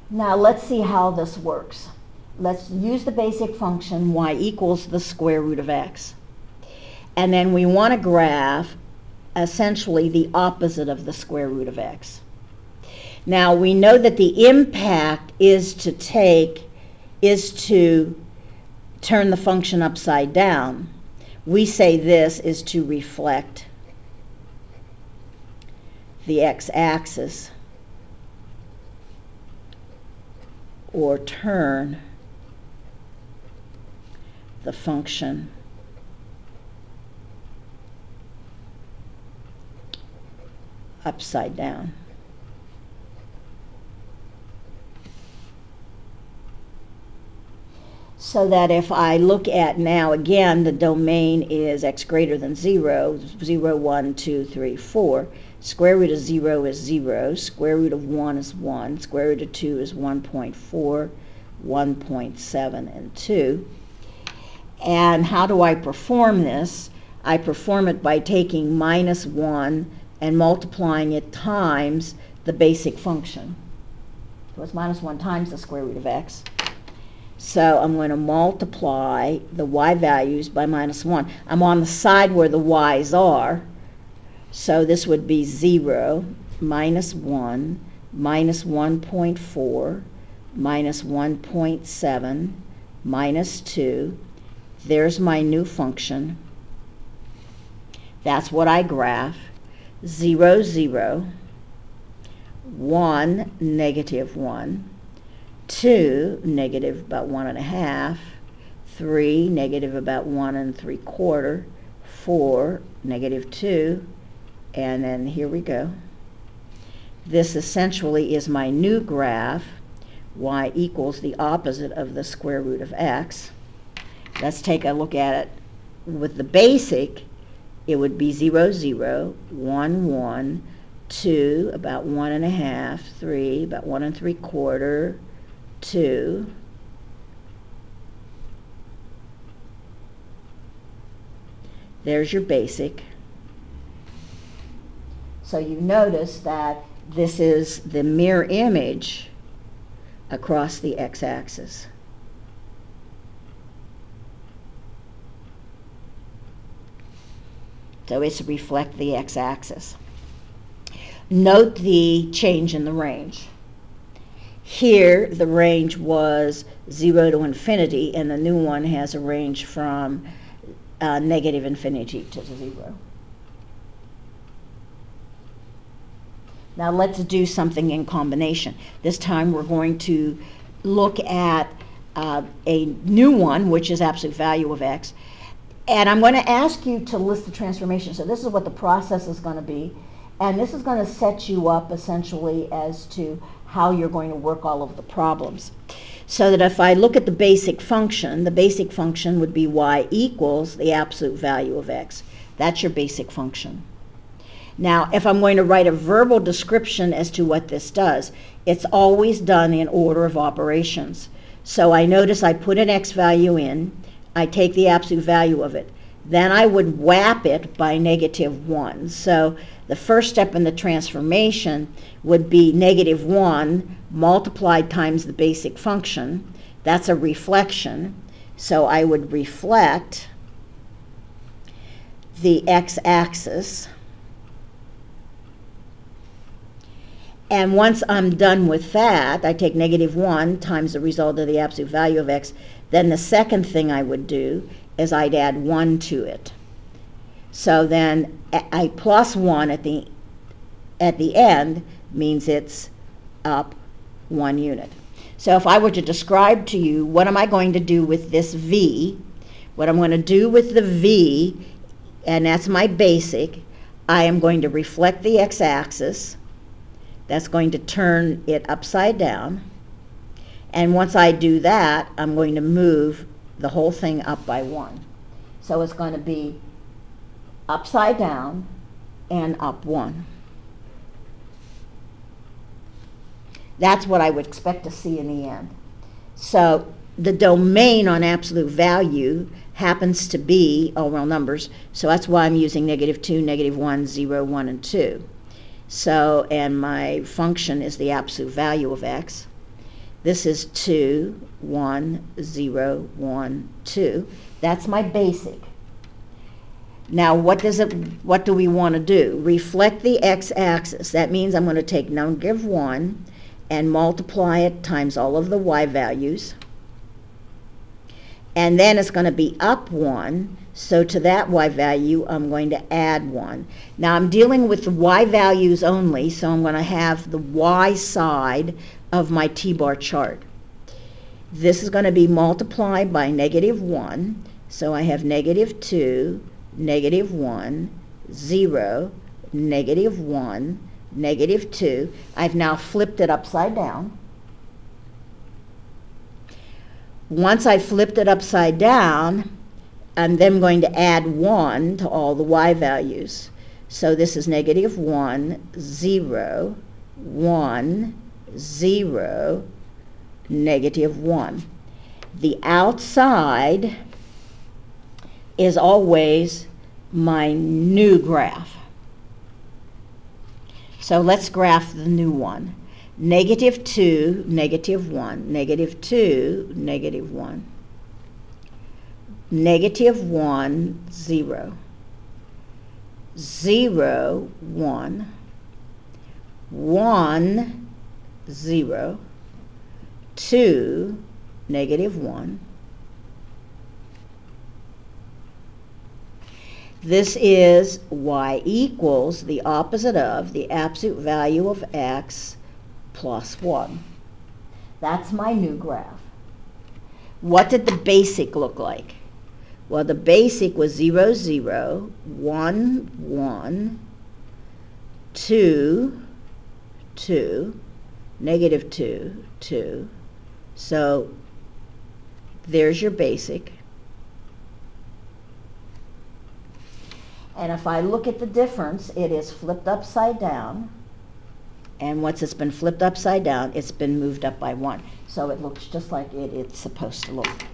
Now let's see how this works. Let's use the basic function y equals the square root of x. And then we want to graph essentially the opposite of the square root of x. Now we know that the impact is to turn the function upside down. We say this is to reflect the x-axis or turn the function upside down. So that if I look at now, again, the domain is x greater than 0, 0, 1, 2, 3, 4. Square root of 0 is 0. Square root of 1 is 1. Square root of 2 is 1.4, 1.7, and 2. And how do I perform this? I perform it by taking minus 1 and multiplying it times the basic function. So it's minus 1 times the square root of x. So I'm going to multiply the y values by minus 1. I'm on the side where the y's are. So this would be 0, minus 1, minus 1.4, minus 1.7, minus 2. There's my new function. That's what I graph. 0, 0, 1, negative 1, 2, negative about 1.5, 3, negative about 1 3/4, 4, negative 2, and then here we go. This essentially is my new graph. Y equals the opposite of the square root of x. Let's take a look at it with the basic. It would be 0, 0, 1, 1, 2, about 1.5, 3, about 1 3/4, 2, there's your basic. So you notice that this is the mirror image across the x-axis. So it's reflect the x-axis. Note the change in the range. Here the range was 0 to infinity, and the new one has a range from negative infinity to 0. Now let's do something in combination. This time we're going to look at a new one, which is absolute value of x. And I'm going to ask you to list the transformation. So this is what the process is going to be. And this is going to set you up essentially as to how you're going to work all of the problems. So that if I look at the basic function would be y equals the absolute value of x. That's your basic function. Now, if I'm going to write a verbal description as to what this does, it's always done in order of operations. So I notice I put an x value in, I take the absolute value of it, then I would whap it by negative 1. So the first step in the transformation would be negative 1 multiplied times the basic function. That's a reflection. So I would reflect the x-axis. And once I'm done with that, I take negative 1 times the result of the absolute value of x. Then the second thing I would do is I'd add 1 to it. So then I plus 1 at the end means it's up 1 unit. So if I were to describe to you what am I going to do with this v, what I'm going to do with the v, and that's my basic, I am going to reflect the x-axis. That's going to turn it upside down. And once I do that, I'm going to move the whole thing up by 1. So it's going to be upside down and up 1. That's what I would expect to see in the end. So the domain on absolute value happens to be all real numbers. So that's why I'm using negative 2, negative 1, 0, 1, and 2. So, and my function is the absolute value of x. This is 2, 1, 0, 1, 2. That's my basic. Now what do we want to do? Reflect the x-axis. That means I'm going to take -1 and multiply it times all of the y values. And then it's going to be up 1. So to that y value, I'm going to add 1. Now I'm dealing with the y values only, so I'm going to have the y side of my t-bar chart. This is going to be multiplied by -1. So I have -2, -1, 0, -1, -2. I've now flipped it upside down. Once I flipped it upside down, I'm then going to add 1 to all the y values. So this is -1, 0, 1, 0, -1. The outside is always my new graph. So let's graph the new one. -2, -1, -2, -1. -1, 0. 0, 1. 1, 0. 2, -1. This is y equals the opposite of the absolute value of x plus 1. That's my new graph. What did the basic look like? Well, the basic was 0, 0, 1, 1, 2, 2, -2, 2. So there's your basic. And if I look at the difference, it is flipped upside down. And once it's been flipped upside down, it's been moved up by 1. So it looks just like it's supposed to look.